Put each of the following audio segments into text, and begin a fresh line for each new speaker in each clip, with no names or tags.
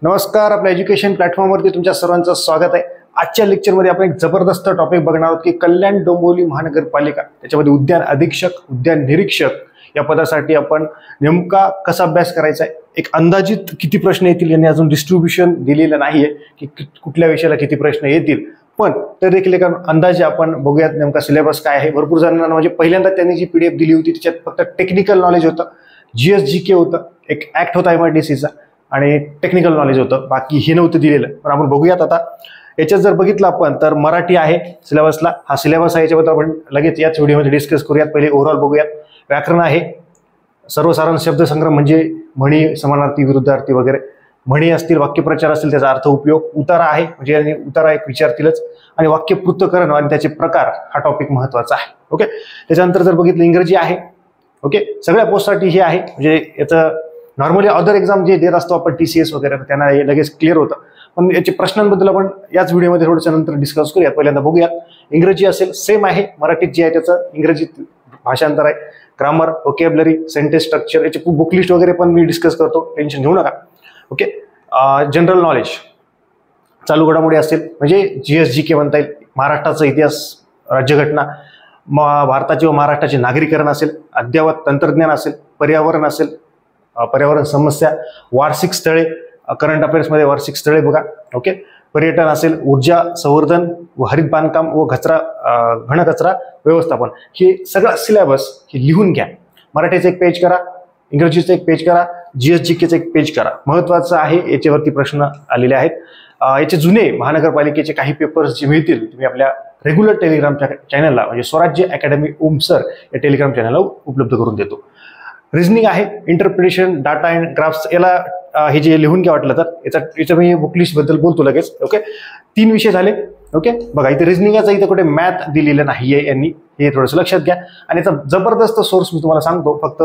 नमस्कार, आपल्या एज्युकेशन प्लॅटफॉर्मवरती तुमच्या सर्वांचं स्वागत आहे। आजच्या लेक्चरमध्ये आपण एक जबरदस्त टॉपिक बघणार आहोत की कल्याण डोंबिवली महानगरपालिका त्याच्यामध्ये उद्यान अधीक्षक, उद्यान निरीक्षक या पदासाठी आपण नेमका कसा अभ्यास करायचा आहे, एक अंदाजित किती प्रश्न येतील यांनी अजून डिस्ट्रीब्युशन दिलेलं नाहीये की कुठल्या विषयाला किती प्रश्न येतील, पण तर देखील एक अंदाजे आपण बघूयात नेमका सिलेबस काय आहे। भरपूर जणांना म्हणजे पहिल्यांदा त्यांनी जी पीडीएफ दिली होती त्याच्यात फक्त टेक्निकल नॉलेज होतं, जीएसजीके होतं, एक ऍक्ट होता एमआयडीसीचा आणि टेक्निकल नॉलेज होतं, बाकी हे नव्हतं दिलेलं। पण आपण बघूयात आता याच्यात जर बघितलं आपण तर मराठी आहे सिलेबसला, हा सिलेबस आहे याच्याबद्दल आपण लगेच याच व्हिडिओमध्ये डिस्कस करूयात। पहिले ओव्हरऑल बघूयात। व्याकरण आहे, सर्वसाधारण शब्दसंग्रह म्हणजे म्हणी, समानार्थी, विरुद्धार्थी वगैरे म्हणी असतील, वाक्यप्रचार असतील, त्याचा अर्थ उपयोग, उतारा आहे म्हणजे उतारा एक विचारतीलच, आणि वाक्य पृथक्करण आणि त्याचे प्रकार हा टॉपिक महत्वाचा आहे। ओके, त्याच्यानंतर जर बघितलं इंग्रजी आहे। ओके, सगळ्या पोस्टसाठी हे आहे, म्हणजे याचं नॉर्मली अदर एक्झाम जे देत असतो आपण टीसीएस वगैरे त्यांना हे लगेच क्लिअर होतं, पण याचे प्रश्नांबद्दल आपण याच व्हिडिओमध्ये थोडंसं नंतर डिस्कस करूयात। पहिल्यांदा बघूयात इंग्रजी असेल, सेम आहे मराठीत जे आहे त्याचं इंग्रजीत भाषांतर आहे, ग्रामर, व्होकॅब्युलरी, सेंटेन्स स्ट्रक्चर, याचे बुक लिस्ट वगैरे पण मी डिस्कस करतो, टेन्शन घेऊ नका। ओके, जनरल नॉलेज, चालू घडामोडी असेल म्हणजे जीएसजीके म्हणता येईल, महाराष्ट्राचा इतिहास, राज्यघटना, भारताचे व महाराष्ट्राचे नागरीकरण असेल, अद्ययावत तंत्रज्ञान असेल, पर्यावरण असेल, पर्यावरण समस्या, वार्षिक स्थळे, करंट अफेअर्समध्ये वार्षिक स्थळे बघा। ओके, पर्यटन असेल, ऊर्जा संवर्धन व हरित बांधकाम व घनकचरा व्यवस्थापन, हे सगळं सिलेबस हे लिहून घ्या। मराठीचं एक पेज करा, इंग्रजीचं एक पेज करा, जीएसजीकेचं एक पेज करा, महत्वाचं आहे। याच्यावरती प्रश्न आलेले आहेत। याचे जुने महानगरपालिकेचे काही पेपर्स जे मिळतील तुम्ही आपल्या रेग्युलर टेलिग्राम चॅनलला म्हणजे स्वराज्य अकॅडमी ओम सर या टेलिग्राम चॅनलला उपलब्ध करून देतो। रिझनिंग आहे, इंटरप्रिटेशन, डाटा अँड ग्राफ्स, याला हे जे लिहून घ्या वाटलं तर याचं मी बुक लिस्ट बद्दल बोलतो लगेच। ओके, 3 विषय झाले। ओके, बघा इथे रिझनिंगचा इथे कुठे मॅथ दिलेलं नाहीये यांनी, हे थोडंसं लक्षात घ्या। आणि याचा जबरदस्त सोर्स मी तुम्हाला सांगतो, फक्त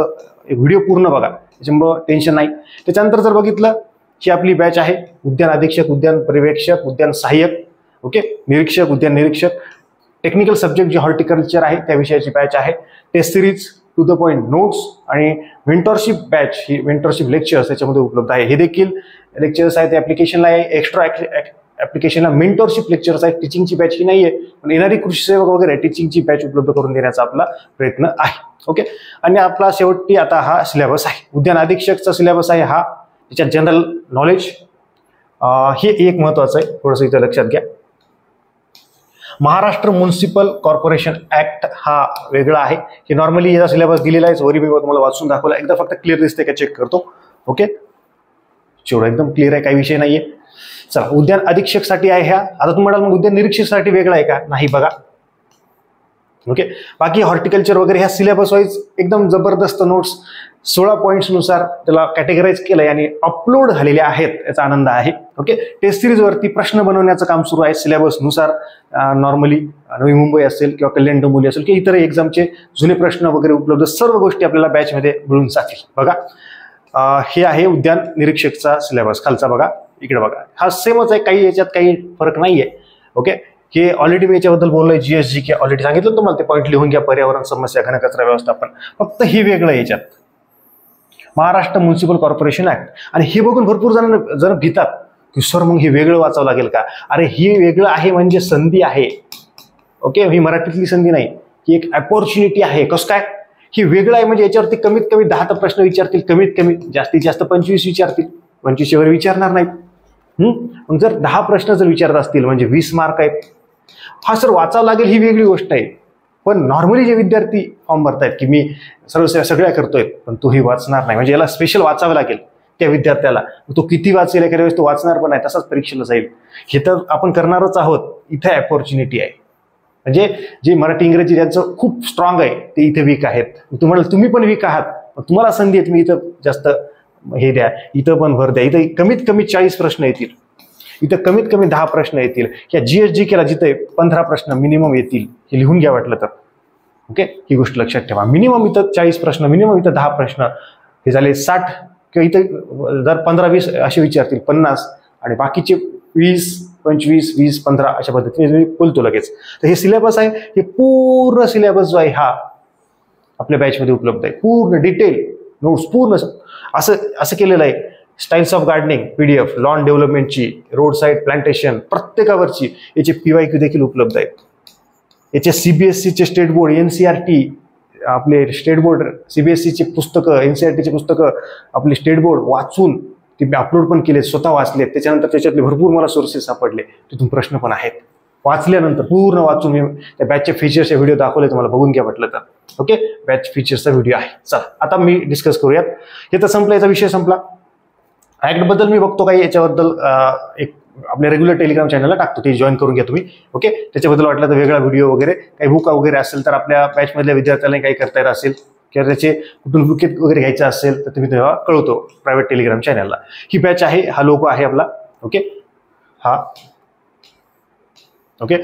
व्हिडिओ पूर्ण बघा, त्याच्यामुळे टेन्शन नाही। त्याच्यानंतर जर बघितलं ही आपली बॅच आहे, उद्यान अधीक्षक, उद्यान पर्यवेक्षक, उद्यान सहाय्यक, ओके, निरीक्षक, उद्यान निरीक्षक, टेक्निकल सब्जेक्ट जे हॉर्टिकल्चर आहे त्या विषयाची बॅच आहे, test series, to the point notes आणि मेंटरशिप बॅच, ही मेंटरशिप लेक्चर्स याच्यामध्ये उपलब्ध आहे। हे देखील लेक्चर्स आहेत, ऍप्लिकेशनला आहे, एक्स्ट्रा ऍप्लिकेशनला मेंटरशिप लेक्चर्स आहेत, टीचिंगची बॅच ही नाहीये, पण येणारी कृषी सेवक वगैरे टीचिंगची बॅच उपलब्ध करून देण्याचा आपला प्रयत्न आहे। ओके, आणि आपला शेवटी आता हा सिलेबस आहे, उद्यान अधीक्षकचा सिलेबस आहे हा, त्याच्यात जनरल नॉलेज हे एक महत्वाचं आहे, थोडंसं इथं लक्षात घ्या। महाराष्ट्र म्युनिसिपल कॉर्पोरेशन ऍक्ट हा वेगळा आहे, हे नॉर्मली याचा सिलेबस दिलेला आहे, वरी मी तुम्हाला वाचून दाखवला, एकदा फक्त क्लिअर दिसते का चेक करतो। ओके, शेवट एकदम क्लिअर आहे, काही विषय नाहीये। चला, उद्यान अधीक्षकसाठी आहे ह्या। आता तुम्हाला मग उद्यान निरीक्षकसाठी वेगळा आहे का, नाही बघा। ओके, बाकी हॉर्टिकल्चर वगैरे ह्या सिलेबस वाईज एकदम जबरदस्त नोट्स 16 पॉईंट्स नुसार त्याला कॅटेगराईज केलंय आणि अपलोड झालेले आहेत, याचा आनंद आहे। ओके, टेस्ट सिरीज वरती प्रश्न बनवण्याचं काम सुरू आहे सिलेबस नुसार। नॉर्मली नवी मुंबई असेल किंवा कल्याण डोंबिवली असेल किंवा इतर एक्झामचे जुने प्रश्न वगैरे उपलब्ध, सर्व गोष्टी आपल्याला बॅचमध्ये मिळून जातील। बघा, हे आहे उद्यान निरीक्षकचा सिलेबस, खालचा बघा, इकडे बघा, हा सेमच आहे, काही याच्यात काही फरक नाहीये। ओके, हे ऑलरेडी मी याच्याबद्दल बोललोय, जीएसजीके ऑलरेडी सांगितलं तुम्हाला, ते पॉईंट लिहून घ्या, पर्यावरण समस्या, घनकचरा व्यवस्थापन, फक्त हे वेगळं याच्यात महाराष्ट्र म्युनिसिपल कॉर्पोरेशन ऍक्ट। आणि हे बघून भरपूर जण भीतात की सर मग हे वेगळं वाचावं लागेल का, अरे हे वेगळं आहे म्हणजे संधी आहे। ओके, ही मराठीतली संधी नाही, ही एक अपॉर्च्युनिटी आहे। कसं काय हे वेगळं आहे म्हणजे याच्यावरती कमीत कमी 10 प्रश्न विचारतील, कमीत कमी, जास्तीत जास्त 25 विचारतील, 25 वर विचारणार नाहीत। मग जर 10 प्रश्न जर विचारत असतील म्हणजे 20 मार्क आहेत। हा सर वाचावं लागेल ही वेगळी गोष्ट आहे, पण नॉर्मली जे विद्यार्थी फॉर्म भरतायत की मी सगळ्या करतोय पण तोही वाचणार नाही, म्हणजे याला स्पेशल वाचावं लागेल त्या विद्यार्थ्याला, तो किती वाचेल एखाद्या वेळेस तो वाचणार पण नाही, तसाच परीक्षेला जाईल। हे तर आपण करणारच आहोत, इथे अपॉर्च्युनिटी आहे। म्हणजे जे मराठी इंग्रजी ज्यांचं खूप स्ट्रॉंग आहे ते इथे वीक आहेत, तुम्ही पण वीक आहात, तुम्हाला संधी आहे, तुम्ही इथं जास्त हे द्या, इथं पण भर द्या, इथं कमीत कमी 40 प्रश्न येतील, इथं कमीत कमी 10 प्रश्न येतील, या जीएसजीकेला जिथे 15 प्रश्न मिनिमम येतील, हे लिहून घ्या वाटलं तर। ओके, ही गोष्ट लक्षात ठेवा, मिनिमम इथं 40 प्रश्न, मिनिमम इथं 10 प्रश्न, हे झाले 60, किंवा इथं जर 15-20 असे विचारतील 50, आणि बाकीचे 20, 25, 20, 15 अशा पद्धतीने मी बोलतो लगेच। तर हे सिलेबस आहे, हे पूर्ण सिलेबस जो आहे हा आपल्या बॅचमध्ये उपलब्ध आहे, पूर्ण डिटेल नोट्स, पूर्ण असं केलेलं आहे styles of gardening PDF, lawn डेव्हलपमेंटची, रोड साईड प्लांटेशन, प्रत्येकावरची याचे PYQ देखील उपलब्ध आहेत. याचे CBSEचे स्टेट बोर्ड, NCERT आपले स्टेट बोर्ड, CBSEचे पुस्तकं, NCERTचे पुस्तकं आपले स्टेट बोर्ड वाचून ते मी अपलोड पण केले, स्वतः वाचलेत. त्याच्यानंतर त्याच्यातले भरपूर मला सोर्सेस सापडले, तिथून प्रश्न पण आहेत. वाचल्यानंतर पूर्ण वाचून मी त्या बॅचच्या फीचर्सचे व्हिडिओ दाखवले, तुम्हाला बघून घ्या म्हटलं तर. ओके, बॅच फीचर्सचा व्हिडिओ आहे. चला आता मी डिस्कस करूयात. हे तर संपला, याचा विषय संपला. ऍक्ट बद्दल मी बघतो काही याच्याबद्दल एक आपल्या रेग्युलर टेलिग्राम चॅनलला टाकतो, ते जॉईन करून घ्या तुम्ही. ओके, त्याच्याबद्दल वाटलं तर वेगळा व्हिडिओ वगैरे काही बुक वगैरे असेल तर आपल्या बॅचमधल्या विद्यार्थ्यांना काही करता येत असेल किंवा त्याचे कुठून बुकेट वगैरे घ्यायचं असेल तर तुम्ही तेव्हा कळवतो प्रायव्हेट टेलिग्राम चॅनलला. ही बॅच आहे, हा लोगो आहे आपला. ओके, हा ओके,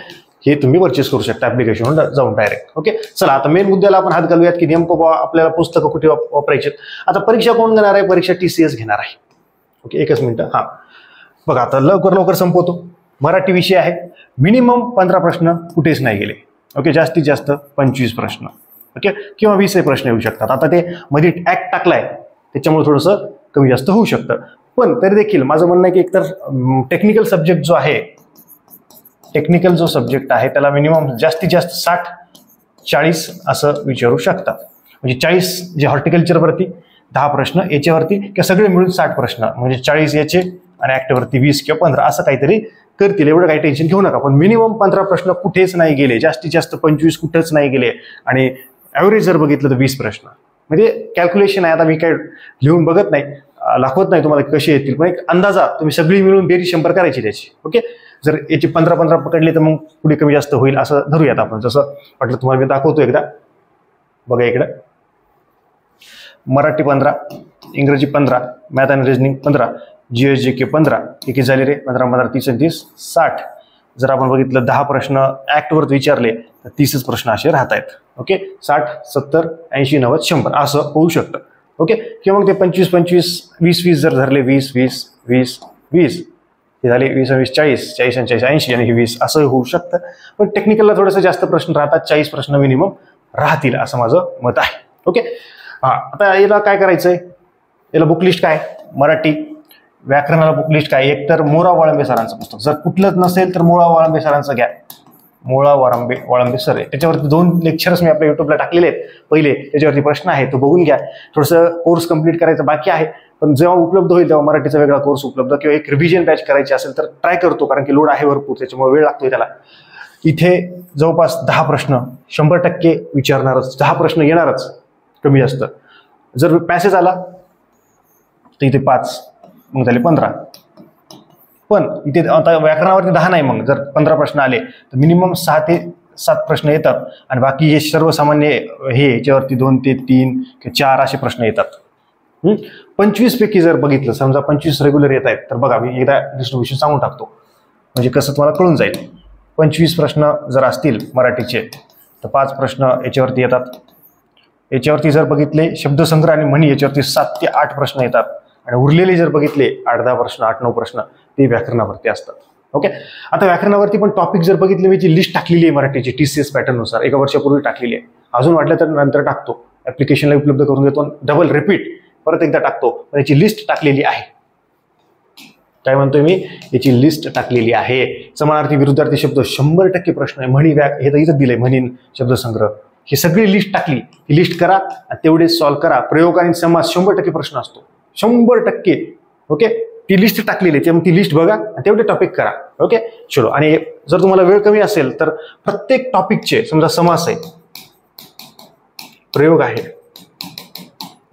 हे तुम्ही परचेस करू शकता ऍप्लिकेशनवर जाऊन डायरेक्ट. ओके, चला आता मेन मुद्द्याला आपण हात घालूयात की नेमकं आपल्याला पुस्तकं कुठे वापरायचे. आता परीक्षा कोण घेणार आहे? परीक्षा TCS घेणार आहे. ओके, एकच मिनिटं. हा बघा, आता लवकर संपवतो. मराठी विषय आहे. मिनिमम 15 प्रश्न कुठेच नाही गेले. ओके, जास्तीत जास्त 25 प्रश्न. ओके, किंवा 20 प्रश्न येऊ शकतात. आता ते मध्ये ऍक्ट टाकलाय त्याच्यामुळे थोडंसं कमी जास्त होऊ शकतं, पण तरी देखील माझं म्हणणं आहे की एकतर टेक्निकल सब्जेक्ट जो आहे, टेक्निकल जो सब्जेक्ट आहे त्याला मिनिमम जास्तीत जास्त 60-40 असं विचारू शकतात. म्हणजे 40 जे हॉर्टिकल्चरवरती 10 प्रश्न, याच्यावरती किंवा सगळे मिळून 60 प्रश्न, म्हणजे 40 याचे आणि ऍक्टवरती 20 किंवा 15 असं काहीतरी करतील. एवढं काही टेन्शन घेऊ नका. पण मिनिमम 15 प्रश्न कुठेच नाही गेले, जास्तीत जास्त 25 कुठेच नाही गेले, आणि ॲव्हरेज जर बघितलं तर 20 प्रश्न. म्हणजे कॅल्क्युलेशन आहे, आता मी काय लिहून बघत नाही, दाखवत नाही तुम्हाला कसे येतील, पण एक अंदाजा तुम्ही सगळी मिळून बेरीज 100 करायची त्याची. ओके, जर याची 15 पकडले तर मग पुढे कमी जास्त होईल असं धरूयात आपण. जसं वाटलं तुम्हाला मी दाखवतो एकदा. बघा इकडं, मराठी 15, इंग्रजी 15, मॅथ अँड रिजनिंग 15, GSGK 15, किती झाले रे? 15, 30 आणि 30, 60. जर आपण बघितलं 10 प्रश्न ऍक्टवर विचारले तर 30च प्रश्न असे राहत आहेत. ओके, 60, 70, 80, 90, 100 असं होऊ शकतं. ओके, किंवा मग ते 25, 20 जर धरले, 20 हे झाले 20, 40, 80 आणि 20 असं होऊ शकतं. पण टेक्निकलला थोडंसं जास्त प्रश्न राहतात, 40 प्रश्न मिनिमम राहतील असं माझं मत आहे. ओके, हा आता याला काय करायचंय? याला बुकलिस्ट काय? मराठी व्याकरणाला बुकलिस्ट काय? एक तर मोरा वाळंबे सरांचं पुस्तक, जर कुठलंच नसेल तर मोरा वाळंबे सरांचं घ्या. मोळा वाळंबे सर आहे, त्याच्यावरती 2 लेक्चर्स मी आपल्या युट्यूबला टाकलेले आहेत. पहिले त्याच्यावरती प्रश्न आहे, तो बघून घ्या. थोडंसं कोर्स कम्प्लीट करायचं बाकी आहे, पण जेव्हा उपलब्ध होईल तेव्हा मराठीचा वेगळा कोर्स उपलब्ध, किंवा एक रिव्हिजन बॅच करायची असेल तर ट्राय करतो, कारण की लोड आहे भरपूर, त्याच्यामुळे वेळ लागतोय त्याला. इथे जवळपास 10 प्रश्न 100% विचारणारच, 10 प्रश्न येणारच कमी जास्त. जर पॅसेज आला तर इथे 5, मग झाले 15. पण इथे आता व्याकरणावरती 10 नाही, मग जर 15 प्रश्न आले तर मिनिमम 6 ते 7 प्रश्न येतात, आणि बाकी हे सर्वसामान्य हे याच्यावरती 2 ते 3 किंवा 4 असे प्रश्न येतात. 25 पैकी जर बघितलं, समजा 25 रेग्युलर येत आहेत, तर बघा मी एकदा डिस्ट्रीब्युशन सांगून टाकतो, म्हणजे कसं तुम्हाला कळून जाईल. 25 प्रश्न जर असतील मराठीचे तर 5 प्रश्न याच्यावरती येतात. याच्यावरती जर बघितले शब्दसंग्रह आणि म्हणी, याच्यावरती 7 ते 8 प्रश्न येतात, आणि उरलेले जर बघितले 8-10 प्रश्न, 8-9 प्रश्न ते व्याकरणावरती असतात. ओके, आता व्याकरणावरती पण टॉपिक जर बघितले, मी जी लिस्ट टाकलेली आहे मराठीची TCS पॅटर्ननुसार, 1 वर्षापूर्वी टाकलेली आहे. अजून वाटलं तर नंतर टाकतो, ऍप्लिकेशनला उपलब्ध करून देतो, डबल रिपीट परत एकदा टाकतो, पण याची लिस्ट टाकलेली आहे. काय म्हणतोय मी? याची लिस्ट टाकलेली आहे. समानार्थी विरुद्धार्थी शब्द 100% प्रश्न आहे. म्हणी हे तर इथं दिलंय, म्हणी शब्दसंग्रह, ही सगळी लिस्ट टाकली. ही लिस्ट करा आणि तेवढे सॉल्व्ह करा. प्रयोग आणि समास 100% प्रश्न असतो, 100%. ओके, ती लिस्ट टाकलेली आहे, ती लिस्ट बघा आणि तेवढे टॉपिक करा. ओके, चलो. आणि जर तुम्हाला वेळ कमी असेल तर प्रत्येक टॉपिकचे, समजा समास आहे, प्रयोग आहे,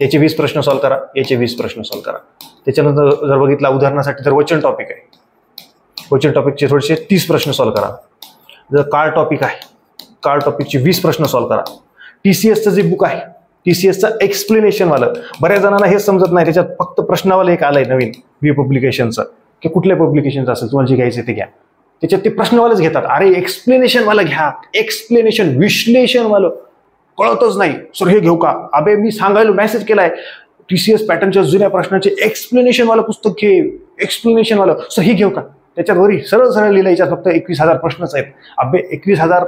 याचे 20 प्रश्न सॉल्व्ह करा, याचे 20 प्रश्न सॉल्व्ह करा. त्याच्यानंतर जर बघितला उदाहरणासाठी तर वचन टॉपिक आहे, वचन टॉपिकचे थोडेसे 30 प्रश्न सॉल्व्ह करा. जर काळ टॉपिक आहे, काळ टॉपिकचे 20 प्रश्न सॉल्व्ह करा. TCSचं जे बुक आहे, TCSचं एक्सप्लेनेशन वालं, बऱ्याच जणांना हेच समजत नाही, त्याच्यात फक्त प्रश्नावालं एक आलंय नवीन बी पब्लिकेशनचं, की कुठल्या पब्लिकेशनचं असेल तुम्हाला जे घ्यायचं ते घ्या, त्याच्यात ते प्रश्नवालच घेतात. अरे एक्सप्लेनेशन वाला घ्या, एक्सप्लेनेशन विश्लेषण वालं कळतच नाही, सर हे घेऊ का? अबे मी सांगायला मेसेज केलाय, TCS पॅटर्नच्या जुन्या प्रश्नाचे एक्सप्लेनेशन वाला पुस्तक घे, एक्सप्लेनेशन वाला, सर हे घेऊ का? त्याच्यात वरी सरळ सरळ लिहिलं, याच्यात फक्त 21,000 प्रश्नच आहेत. अबे 21,000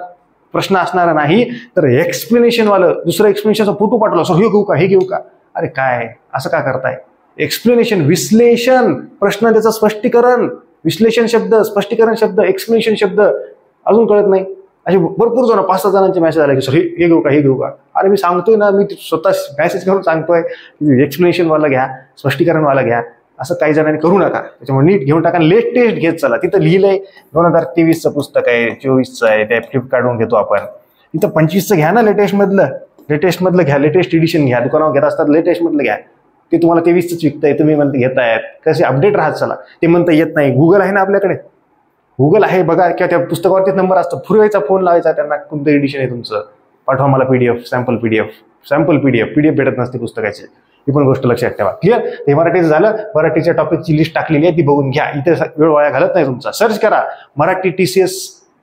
प्रश्न असणारा नाही तर एक्सप्लेनेशन वालं, दुसरं एक्सप्लेनेशनचा फोटो पाठवला, सर हे घेऊ का, हे घेऊ का? अरे काय असं का करताय? एक्सप्लेनेशन, विश्लेषण, प्रश्न त्याचं स्पष्टीकरण, विश्लेषण शब्द, स्पष्टीकरण शब्द, एक्सप्लेनेशन शब्द अजून कळत नाही. असे भरपूर जण 5-6 जणांचे मेसेज आले की सर हे घेऊ का, हे घेऊ का. अरे मी सांगतोय ना, मी स्वतः मेसेज करून सांगतोय एक्सप्लेनेशन वाला घ्या, स्पष्टीकरण वाला घ्या. असं काही जणांनी करू नका. त्याच्यामुळे नीट घेऊन टाका, लेटेस्ट घेत चला. तिथं लिहिलंय 2023चं पुस्तक आहे, 24चं आहे, ते फ्लिपकार्टवरून घेतो आपण. इथं 25चं घ्या ना, लेटेस्ट मधलं घ्या, लेटेस्ट एडिशन घ्या. दुकानावर घेत असतात लेटेस्ट मधलं घ्या. ते तुम्हाला 23च विकताय, तुम्ही म्हणता घेतायत. कसे अपडेट राहत चला. ते म्हणता येत नाही. गुगल आहे ना आपल्याकडे, गुगल आहे बघा, किंवा त्या पुस्तकावरती नंबर असतो, पुरवायचा, फोन लावायचा त्यांना, कोणतं एडिशन आहे तुमचं, पाठवा मला PDF, सॅम्पल PDF भेटत नसते पुस्तकाची. ही पण गोष्ट लक्षात ठेवा. क्लिअर. हे मराठीचं झालं. मराठीच्या टॉपिकची लिस्ट टाकलेली आहे, ती बघून घ्या. इथे वेळ वाया घालत नाही तुमचा. सर्च करा Marathi TCS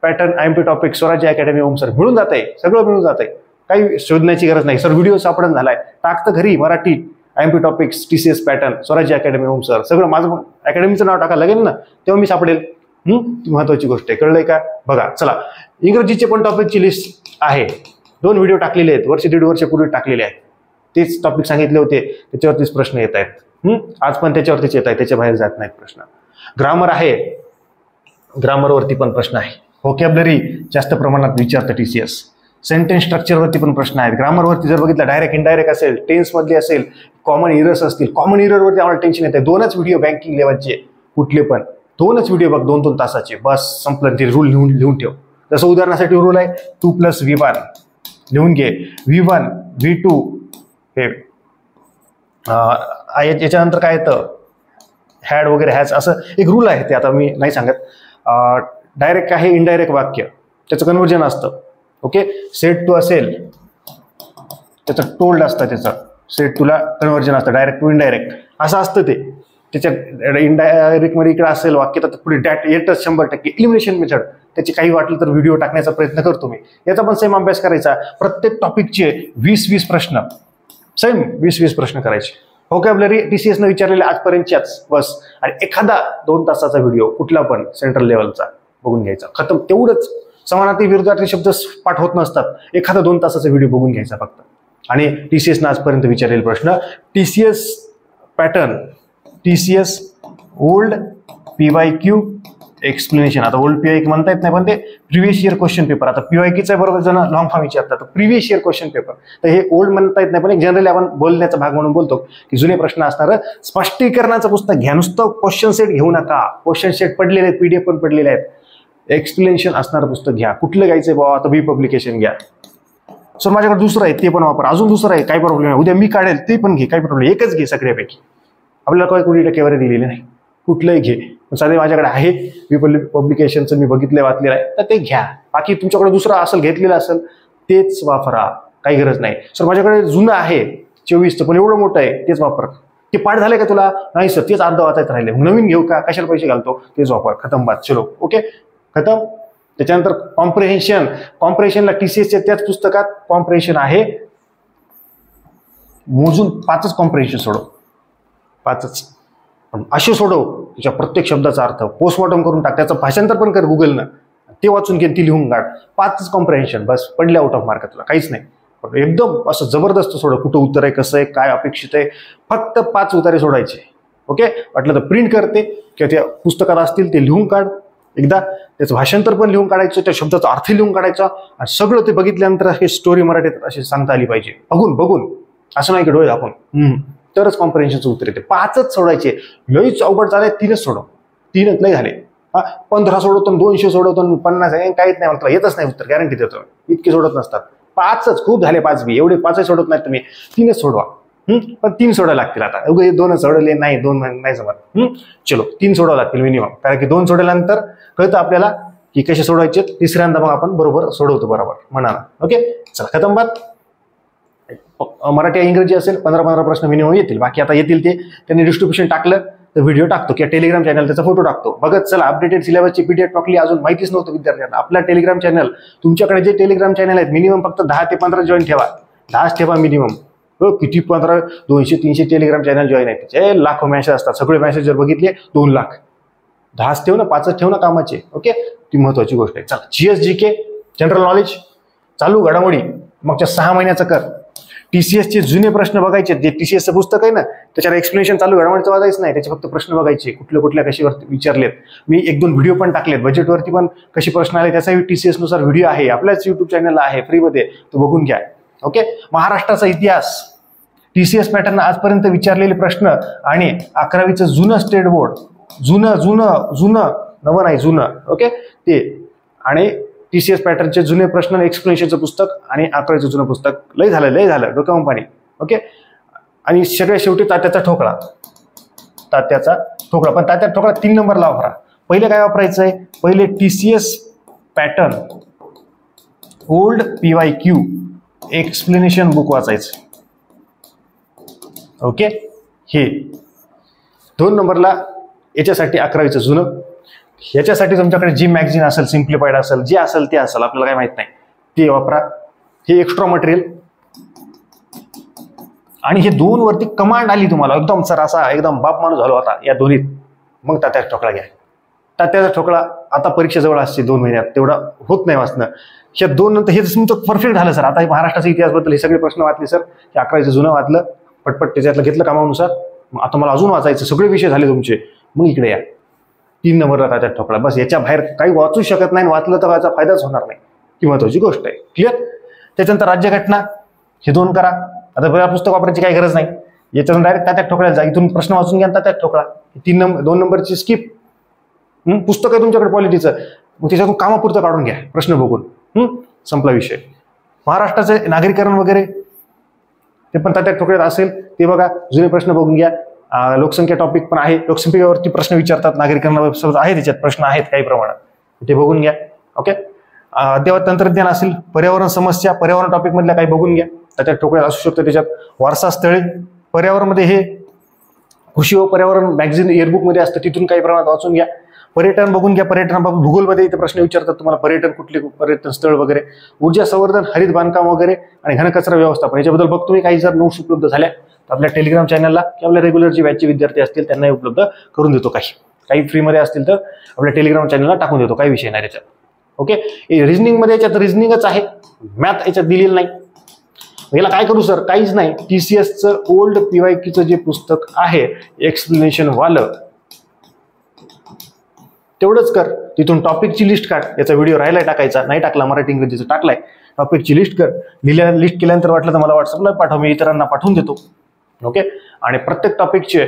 pattern IMP topic स्वराज्य अकॅडमी ओम सर. मिळून जात आहे, सगळं मिळून जात आहे. काही शोधण्याची गरज नाही. सर व्हिडिओ सापडून झालाय, टाकतं घरी Marathi IMP topics TCS pattern स्वराज्य अकॅडमी ओम सर. सगळं माझं अकॅडमीचं नाव टाका लागेल ना, तेव्हा मी सापडेल. महत्वाची गोष्ट आहे. कळलंय का. बघा चला, इंग्रजीचे पण टॉपिकची लिस्ट आहे. 2 व्हिडिओ टाकलेले आहेत, वर्ष 1.5 वर्षापूर्वी टाकलेले आहेत. तेच टॉपिक सांगितले होते, त्याच्यावरतीच प्रश्न येत आहेत. आज पण त्याच्यावरतीच येत आहेत, त्याच्या बाहेर जात नाहीत प्रश्न. ग्रामर आहे, ग्रामरवरती पण प्रश्न आहे. व्होकॅब्युलरी जास्त प्रमाणात विचारतं TCS. सेंटेन्स स्ट्रक्चरवरती पण प्रश्न आहेत. ग्रामरवरती जर बघितलं, डायरेक्ट इनडायरेक्ट असेल, टेन्स मधले असेल, कॉमन इरर्स असतील. कॉमन इररवरती आम्हाला टेन्शन येते. 2च व्हिडिओ बँकिंग लेवलचे, कुठले पण 2च व्हिडिओ बघ, 2-2 तासाचे, बस संपलं. ते रूल लिहून ठेव. जसं उदाहरणासाठी रूल आहे 2+V1 लिहून घे. V1 V2 हे याच्यानंतर काय येतं, हॅड वगैरे हॅज, असं एक रूल आहे. ते आता मी नाही सांगत. डायरेक्ट आहे, इनडायरेक्ट वाक्य त्याचं कन्व्हर्जन असतं. ओके. सेट टू असेल त्याचं टोल्ड असतं, त्याचं सेट टूला कन्व्हर्जन असतं, डायरेक्ट टू इनडायरेक्ट असं असतं. ते त्याच्या इनडायरेक्ट मध्ये इकडे असेल वाक्य, तर पुढे डॅट येतच 100%. इलिमिनेशन मेथड, त्याची काही वाटलं तर व्हिडिओ टाकण्याचा प्रयत्न करतो मी. याचा पण सेम अभ्यास करायचा. प्रत्येक टॉपिकचे 20-20 प्रश्न, सेम 20-20 प्रश्न करायचे. व्होकॅब्युलरी TCS न विचारलेले आजपर्यंतच्याच बस. आणि एखादा 2 तासाचा व्हिडिओ कुठला पण सेंट्रल लेवलचा बघून घ्यायचा. खतम. तेवढंच. समानार्थी विरुद्धार्थी शब्द पाठ होत नसतात. एखादा 2 तासाचा व्हिडिओ बघून घ्यायचा फक्त. आणि TCS न आजपर्यंत विचारलेले प्रश्न, TCS pattern, TCS old PYQ explanation. आता ओल्ड PYQ म्हणता येत नाही, पण ते प्रिव्हियस इयर क्वेश्चन पेपर. आता PYQचा बरोबर जण लॉंग फॉर्म विचारतात, तर प्रिव्हियस इयर क्वेश्चन पेपर. तर हे ओल्ड म्हणता येत नाही, पण एक जनरली आपण बोलण्याचा भाग म्हणून बोलतो की जुने प्रश्न असणार. स्पष्टीकरणाचं पुस्तक घ्या, नुसतं क्वेश्चन सेट घेऊ नका. क्वेश्चन सेट पडलेले आहेत, PDF पण पडलेले आहेत. एक्सप्लेनेशन असणारं पुस्तक घ्या. कुठलं घ्यायचंय बाबा, आता बी पब्लिकेशन घ्या. सर माझ्याकडे दुसरं आहे, ते पण वापर. अजून दुसरं आहे, काही प्रॉब्लेम नाही. उद्या मी काढेल, ते पण घे, काही प्रॉब्लेम. एकच घे सगळ्यापैकी. आपल्याला काही 20 टक्केवारी दिलेली नाही. कुठलंही घे. सध्या माझ्याकडे आहे बी पब्लिकेशनचं, मी बघितलंय, वाचलेलं आहे, तर ते घ्या. बाकी तुमच्याकडे दुसरं असेल, घेतलेलं असेल, तेच वापरा. काही गरज नाही. सर माझ्याकडे जुनं आहे 24चं, पण एवढं मोठं आहे, तेच वापर. ते पाठ झालंय का तुला? नाही सर, तेच अर्धा वाचायचं राहिले. नवीन घेऊ का? कशाला पैसे घालतो? तेच वापर. खतम बात. चलो ओके, खतम. त्याच्यानंतर कॉम्प्रिहेन्शन. कॉम्प्रिहेन्शनला TCSच्या त्याच पुस्तकात कॉम्प्रिहेन्शन आहे. मोजून 5च कॉम्प्रिहेन्शन सोडव, 5च. पण असे सोडव त्याच्या प्रत्येक शब्दाचा अर्थ. पोस्टमॉर्टम करून टाक, त्याचं भाषांतर पण कर गुगलनं, ते वाचून घे, ती लिहून काढ. 5च कॉम्प्रिहेन्शन, बस. पडले आउट ऑफ मार्क तुला, काहीच नाही. पण एकदम असं जबरदस्त सोडव. कुठं उत्तर आहे, कसं आहे, काय अपेक्षित आहे, फक्त 5 उतारे सोडायचे. ओके. वाटलं तर प्रिंट करते किंवा त्या पुस्तकात असतील ते लिहून काढ. एकदा त्याचं भाषांतर पण लिहून काढायचं, त्या शब्दाचा अर्थ लिहून काढायचा. आणि सगळं ते बघितल्यानंतर हे स्टोरी मराठीत अशी सांगता आली पाहिजे. बघून असं नाही की डोळे दाखवून, तरच कॉम्प्रिहेन्शनचं उत्तर येते. 5च सोडायचे. लईच अवघड झाले, 3च सोडव. 3च लय झाले. 15 सोडवतो, 200 सोडवतो, 50 काहीच नाही म्हणतो, येतच नाही उत्तर, गॅरंटी देतो. इतके सोडत नसतात. 5च खूप झाले. 5 बी एवढे 5 सोडत नाहीत तुम्ही. 3च सोडवा. पण 3 सोडायला लागतील. आता 2 सोडवले नाही, 2 नाही जमत. चलो 3 सोडावं लागतील मिनिमम. कारण की 2 सोडल्यानंतर कळतं आपल्याला की कसे सोडवायचे. तिसऱ्यांदा मग आपण बरोबर सोडवतो, बरोबर म्हणाला. ओके, चला खतम बात. मराठी इंग्रजी असेल 15-15 प्रश्न मिनिमम येतील. बाकी आता येतील ते त्यांनी डिस्ट्रीब्युशन टाकलं तर व्हिडिओ टाकतो किंवा टेलिग्राम चॅनल त्याचा फोटो टाकतो. बघत चला. अपडेटेड सिलेबसची PDF टाकली, अजून माहितीच नव्हतं विद्यार्थ्यांना. आपला टेलिग्राम चॅनल, तुमच्याकडे जे टेलिग्राम चॅनल आहेत मिनिमम फक्त 10 ते 15 जॉईन ठेवा. 10च ठेवा मिनिमम. किती 15, 200-300 टेलिग्राम चॅनल जॉईन आहेत. त्याचे लाखो मेसेज असतात. सगळे मेसेज जर बघितले 2 लाख. 10च ठेव ना, 5च ठेव ना कामाचे. ओके, ती महत्वाची गोष्ट आहे. चला, GS GK जनरल नॉलेज चालू घडामोडी मागच्या 6 महिन्याचं कर. टीसीएसचे जुने प्रश्न बघायचे, जे टीसीएसचं पुस्तक आहे ना त्याच्यावर एक्सप्लेनेशन चालू घडामोडीचं वाचायचं नाही, त्याचे फक्त प्रश्न बघायचे कुठल्या कशावरती विचारलेत. मी 1-2 व्हिडिओ पण टाकलेत, बजेटवरती पण कसे प्रश्न आले त्याचाही टीसीएस नुसार व्हिडिओ आहे, आपल्याच युट्यूब चॅनलला आहे फ्रीमध्ये, तो बघून घ्या. ओके. महाराष्ट्राचा इतिहास, टीसीएस पॅटर्न आजपर्यंत विचारलेले प्रश्न आणि 11वीचं जुनं स्टेट बोर्ड, जुनं नवं नाही जुनं, ओके, ते आणि टीसीएस पॅटर्नचे जुने प्रश्न, एक्सप्लेनेशनचं पुस्तक आणि 11वीचं जुनं पुस्तक. लय झालं डोक्यावर पाणी. ओके. आणि सगळ्या शेवटी तात्याचा ठोकळा, पण तात्याचा ठोकळा 3 नंबरला वापरा. पहिले काय वापरायचं आहे, पहिले TCS pattern old PYQ explanation book वाचायचं. ओके. हे 2 नंबरला याच्यासाठी 11वीचं जुनं, ह्याच्यासाठी तुमच्याकडे जी मॅगझिन असेल, सिम्प्लिफाईड असेल, जे असेल ते असेल, आपल्याला काय माहित नाही, ते वापरा. हे एक्स्ट्रा मटेरियल. आणि हे 2 वरती कमांड आली तुम्हाला एकदम सर असा एकदम बाप माणूस झालो आता या दोन्हीत, मग तात्याचा ठोकळा घ्या. तात्याचा ठोकळा आता परीक्षा जवळ असते 2 महिन्यात, तेवढा होत नाही वाचणं. ह्या 2 नंतर हे तुमचं परफेक्ट झालं सर. आता महाराष्ट्राचा इतिहासबद्दल हे सगळे प्रश्न वाचले सर, हे 11वीचं जुनं वाचलं, पटपट त्याच्यातलं घेतलं कामानुसार, मग आता मला अजून वाचायचं, सगळे विषय झाले तुमचे, मग इकडे या. 3 नंबरला तात्याचा ठोकळा. बस याच्या बाहेर काही वाचू शकत नाही, वाचलं तर याचा फायदाच होणार नाही, ही महत्वाची गोष्ट आहे. क्लिअर. त्याच्यानंतर राज्यघटना, हे 2 करा. आता पुस्तक वापरायची काही गरज नाही, याच्यातून डायरेक्ट तात्याचा ठोकळ्याला जा, इथून प्रश्न वाचून घ्या तात्याचा ठोकळा. 2 नंबरची स्किप. पुस्तक आहे तुमच्याकडे पॉलिटीचं, मग त्याच्यातून कामापुरतं काढून घ्या प्रश्न बघून, संपला विषय. महाराष्ट्राचे नागरीकरण वगैरे ते पण तात्याच्या ठोकळ्यात असेल, ते बघा, जुने प्रश्न बघून घ्या. लोकसंख्या टॉपिक पण आहे, लोकसंख्येवरती प्रश्न विचारतात, नागरिकांना आहे, त्याच्यात प्रश्न आहेत काही प्रमाणात, ते बघून घ्या. ओके. अद्ययावत तंत्रज्ञान असेल, पर्यावरण समस्या, पर्यावरण टॉपिक मधल्या काही बघून घ्या, त्याच्यात ठोकळ्यात असू शकतं. त्याच्यात वारसा स्थळे, पर्यावरणमध्ये हे कृषी व पर्यावरण मॅगझिन इयरबुक मध्ये असतं, तिथून काही प्रमाणात वाचून घ्या. पर्यटन बघून घ्या, पर्यटनाबाबत भूगोलमध्ये इथे प्रश्न विचारतात तुम्हाला, पर्यटन कुठले पर्यटन स्थळ वगैरे, ऊर्जा संवर्धन, हरित बांधकाम वगैरे आणि घनकचरा व्यवस्थापन, याच्याबद्दल बघतो मी. काही जर नोट्स उपलब्ध झाल्या तर आपल्या टेलिग्राम चॅनलला किंवा आपल्या रेग्युलर जे बॅचचे विद्यार्थी असतील त्यांनाही उपलब्ध करून देतो. काही फ्रीमध्ये असतील तर आपल्या टेलिग्राम चॅनलला टाकून देतो, काही विषय नाही त्याच्यात. ओके. रिझनिंग मध्ये याच्यात रिझनिंगच आहे, मॅथ याच्यात दिलेलं नाही. याला काय करू सर, काहीच नाही. टीसीएसचं ओल्ड PYQचं जे पुस्तक आहे एक्सप्लेनेशन वालं, तेवढंच कर. तिथून टॉपिकची लिस्ट काढ, याचा व्हिडिओ राहिलाय टाकायचा, नाही टाकला, मराठी इंग्रजीचा टाकलाय, टॉपिकची लिस्ट कर. लिस्ट केल्यानंतर वाटलं तर मला व्हॉट्सअपला पाठव, मी इतरांना पाठवून देतो. ओके. आणि प्रत्येक टॉपिकचे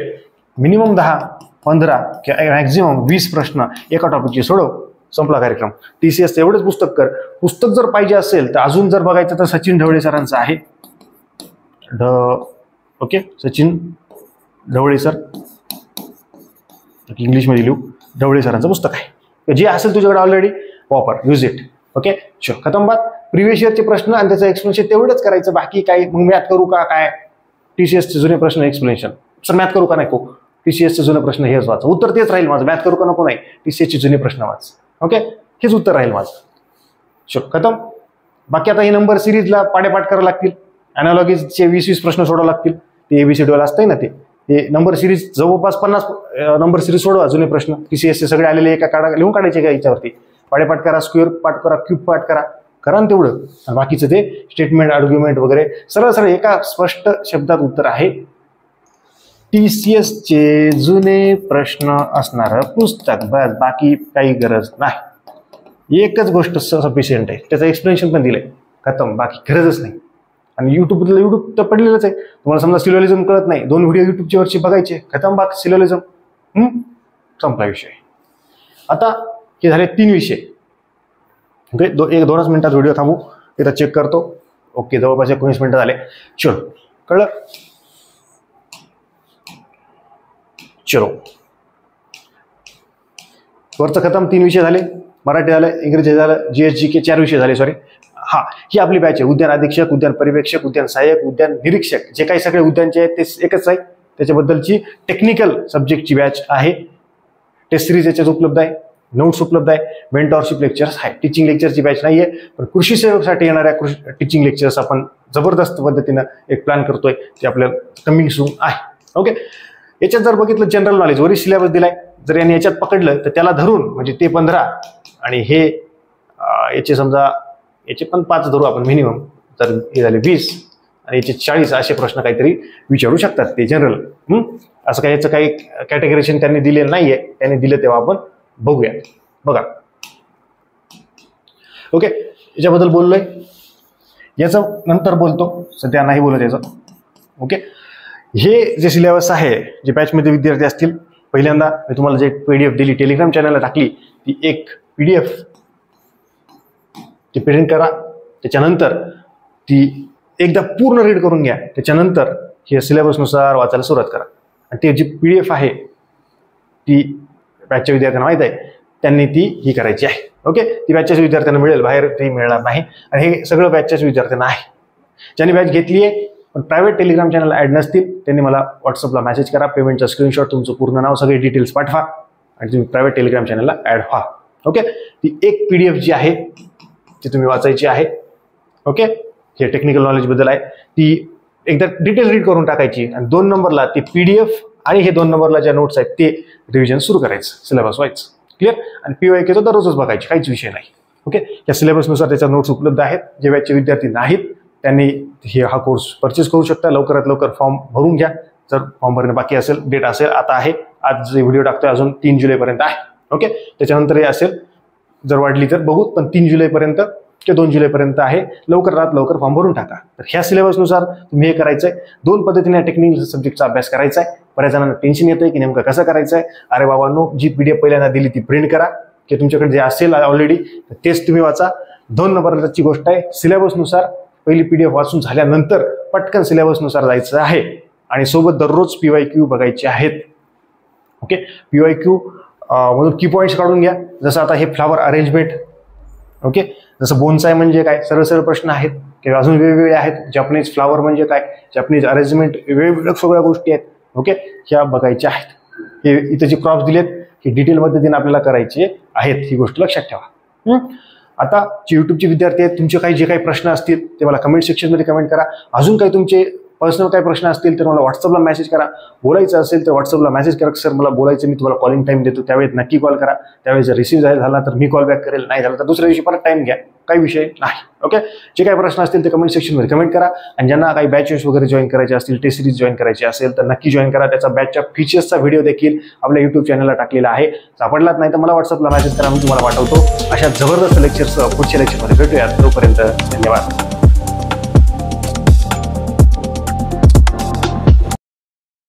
मिनिमम 10, 15 किंवा मॅक्झिमम 20 प्रश्न एका टॉपिकचे सोडव, संपला कार्यक्रम. टीसीएसचं एवढंच पुस्तक कर. पुस्तक जर पाहिजे असेल तर अजून जर बघायचं तर सचिन ढवळे सरांचं आहे. ओके. सचिन ढवळे सर, इंग्लिशमध्ये लिहू, ढवळे सरांचं पुस्तक आहे. जे असेल तुझ्याकडे ऑलरेडी वापर, यूज इट. ओके. शो खतम बात. प्रिव्हियस इयरचे प्रश्न आणि त्याचं एक्सप्लेनेशन तेवढंच करायचं, बाकी काही मग मॅथ करू का काय, टीसीएसचे जुने प्रश्न एक्सप्लेनेशन. सर मॅथ करू का नको, टीसीएसचे जुने प्रश्न हेच वाच, उत्तर तेच राहील माझं. मॅथ करू का नको नाही, टीसीएसचे जुने प्रश्न वाच. ओके. हेच उत्तर राहील माझं. शो खतम. बाकी आता हे नंबर सिरीजला पाडेपाठ करावं लागतील, अॅनालॉगीचे 20-20 प्रश्न सोडावं लागतील. ते ABCD वाला असतंय ना, ते नंबर सिरीज जवळपास 50 नंबर सिरीज सोडवा, जुने प्रश्न टीसीएसचे सगळे आलेले एका लिहून काढायचे का याच्यावरती, पाडेपाठ करा, स्क्वेअर पाठ करा, क्यूब पाठ करा ना तेवढं. आणि बाकीचं ते स्टेटमेंट, आर्ग्युमेंट वगैरे सरळ एका स्पष्ट शब्दात उत्तर आहे. टीसीएसचे जुने प्रश्न असणारं पुस्तक, बस, बाकी काही गरज नाही. एकच गोष्ट सफिशियंट आहे, त्याचं एक्सप्लेनेशन पण दिलंय, खतम, बाकी गरजच नाही. आणि युट्यूब तर पडलेलंच आहे. तुम्हाला समजा सिलोलिझम कळत नाही, 2 व्हिडिओ युट्यूबच्या वरची बघायचे, खतम, बाकी सिलोलिझम, संपला विषय. आता हे झाले 3 विषय. ओके. 1-2 मिनिटात व्हिडिओ थांबू, तिथं चेक करतो. ओके. जवळपास 19 मिनिटं झाले. चलो, कळलं. चलो, वरचं खतम. 3 विषय झाले, मराठी झालं, इंग्रजी झालं, GSGK 4 विषय झाले. सॉरी, हा, ही आपली बॅच आहे. उद्यान अधीक्षक, उद्यान पर्यवेक्षक, उद्यान सहाय्यक, उद्यान निरीक्षक, जे काही सगळे उद्यानचे आहेत ते एकच आहे. त्याच्याबद्दलची टेक्निकल सब्जेक्टची बॅच आहे. टेस्ट सिरीज याच्यात उपलब्ध आहे, नोट्स उपलब्ध आहे, मेंटॉरशिप लेक्चर्स आहे. टीचिंग लेक्चरची बॅच नाहीये, पण कृषी सेवकसाठी येणाऱ्या टीचिंग लेक्चर्स आपण जबरदस्त पद्धतीनं एक प्लॅन करतोय, ते आपल्याला कमिंग सून आहे. ओके. याच्यात जर बघितलं जनरल नॉलेज वरील सिलेबस दिलाय, जर यांनी याच्यात पकडलं तर त्याला धरून म्हणजे ते 15 आणि हे याचे समजा याचे पण 5 धरू आपण मिनिमम, तर हे झाले 20, आणि याचे 40 असे प्रश्न काहीतरी विचारू शकतात ते जनरल. असं काही याचं काही कॅटेगरीशन त्यांनी दिलेलं नाहीये, त्यांनी दिलं तेव्हा आपण बघूया. बघा ओके, याच्याबद्दल बोललोय, याचं नंतर बोलतो, सध्या नाही बोलत याचं. ओके, हे जे सिलेबस आहे, जे बॅचमध्ये विद्यार्थी असतील, पहिल्यांदा मी तुम्हाला जे PDF दिली टेलिग्राम चॅनलला टाकली, ती एक PDF ती प्रिंट करा. त्याच्यानंतर ती एकदा पूर्ण रीड करून घ्या. त्याच्यानंतर हे सिलेबसनुसार वाचायला सुरुवात करा. आणि ती जी PDF आहे ती बॅचच्या विद्यार्थ्यांना माहीत आहे, त्यांनी ती ही करायची आहे. ओके, ती बॅचच्याच विद्यार्थ्यांना मिळेल, बाहेर ती मिळणार नाही. आणि हे सगळं बॅचच्याच विद्यार्थ्यांना आहे. ज्यांनी बॅच घेतली आहे पण प्रायव्हेट टेलिग्राम चॅनल ॲड नसतील त्यांनी मला व्हॉट्सअपला मेसेज करा, पेमेंटचा स्क्रीनशॉट, तुमचं पूर्ण नाव, सगळे डिटेल्स पाठवा आणि तुम्ही प्रायव्हेट टेलिग्राम चॅनलला ॲड व्हा. ओके, ती एक PDF जी आहे ती तुम्ही वाचायची आहे. ओके, हे टेक्निकल नॉलेजबद्दल आहे, ती एकदा डिटेल रीड करून टाकायची आणि 2 नंबरला ती PDF आणि हे 2 नंबरला ज्या नोट्स आहेत ते रिव्हिजन सुरू करायचं, सिलेबस वाईज. क्लिअर. आणि PYQ तर दररोजच बघायची, काहीच विषय नाही. ओके, या सिलेबसनुसार त्याच्या नोट्स उपलब्ध आहेत. जे बॅचचे विद्यार्थी नाहीत त्यांनी हा कोर्स परचेस करू शकता. लवकरात लवकर फॉर्म भरून घ्या. जर फॉर्म भरणे बाकी असेल, डेट असेल, आता आहे, आज जे व्हिडिओ टाकतोय अजून 3 जुलैपर्यंत आहे. ओके, त्याच्यानंतरही असेल, जर वाढली तर बघू, पण 3 जुलैपर्यंत किंवा 2 जुलैपर्यंत आहे. लवकरात लवकर फॉर्म भरून टाका. तर ह्या सिलेबसनुसार तुम्ही हे करायचंय. 2 पद्धतीने टेक्निकल सब्जेक्टचा अभ्यास करायचा आहे. बऱ्याच जणांना टेन्शन येतंय की नेमकं कसं करायचं आहे. अरे बाबांनो, जी PDF पहिल्यांदा दिली ती प्रिंट करा, की तुमच्याकडे जे असेल ऑलरेडी तेच तुम्ही वाचा. 2 नंबरची गोष्ट आहे, सिलेबसनुसार पहिली PDF वाचून झाल्यानंतर पटकन सिलेबसनुसार जायचं आहे आणि सोबत दररोज PYQ बघायचे आहेत. ओके, PYQ मधून की पॉईंट्स काढून घ्या. जसं आता हे फ्लावर अरेंजमेंट, ओके, जसं बोन्साय म्हणजे काय, सरळ सरळ प्रश्न आहेत किंवा अजून वेगवेगळे आहेत. जपनीज फ्लावर म्हणजे काय, जपनीज अरेंजमेंट, वेगवेगळ्या सगळ्या गोष्टी आहेत. ओके, ह्या बघायच्या आहेत. हे इथे जे क्रॉप्स दिलेत हे डिटेल पद्धतीने आपल्याला करायचे आहेत, ही गोष्ट लक्षात ठेवा. आता जे यूट्यूबचे विद्यार्थी आहेत, तुमचे जे काही प्रश्न असतील ते मला कमेंट सेक्शनमध्ये कमेंट करा. अजून काही तुमचे पर्सनल काही प्रश्न असतील तर मला व्हॉट्सअपला मेसेज करा. बोलायचं असेल तर व्हॉट्सअपला मेसेज करा, सर मला बोलायचं, मी तुम्हाला कॉलिंग टाईम देतो, त्यावेळेस नक्की कॉल करा. त्यावेळेस जर रिसीव्ह झाला तर मी कॉल बॅक करेल, नाही झाला तर दुसऱ्या दिवशी परत टाईम घ्या, काही विषय नाही. ओके, जे काही प्रश्न असतील ते कमेंट सेक्शनमध्ये कमेंट करा. आणि ज्यांना काही बॅचेस वगैरे जॉईन करायचे असतील, टेस्ट सिरीज जॉईन करायची असेल तर नक्की जॉईन करा. त्याचा बॅचच्या फीचर्सचा व्हिडिओ देखील आपल्या YouTube चॅनलला टाकलेला आहे. सापडलाच नाही तर मला व्हॉट्सअपला मेसेज करा, मी तुम्हाला पाठवतो. अशा जबरदस्त लेक्चर्स पुढच्या लेक्चरमध्ये भेटूयात. तोपर्यंत धन्यवाद.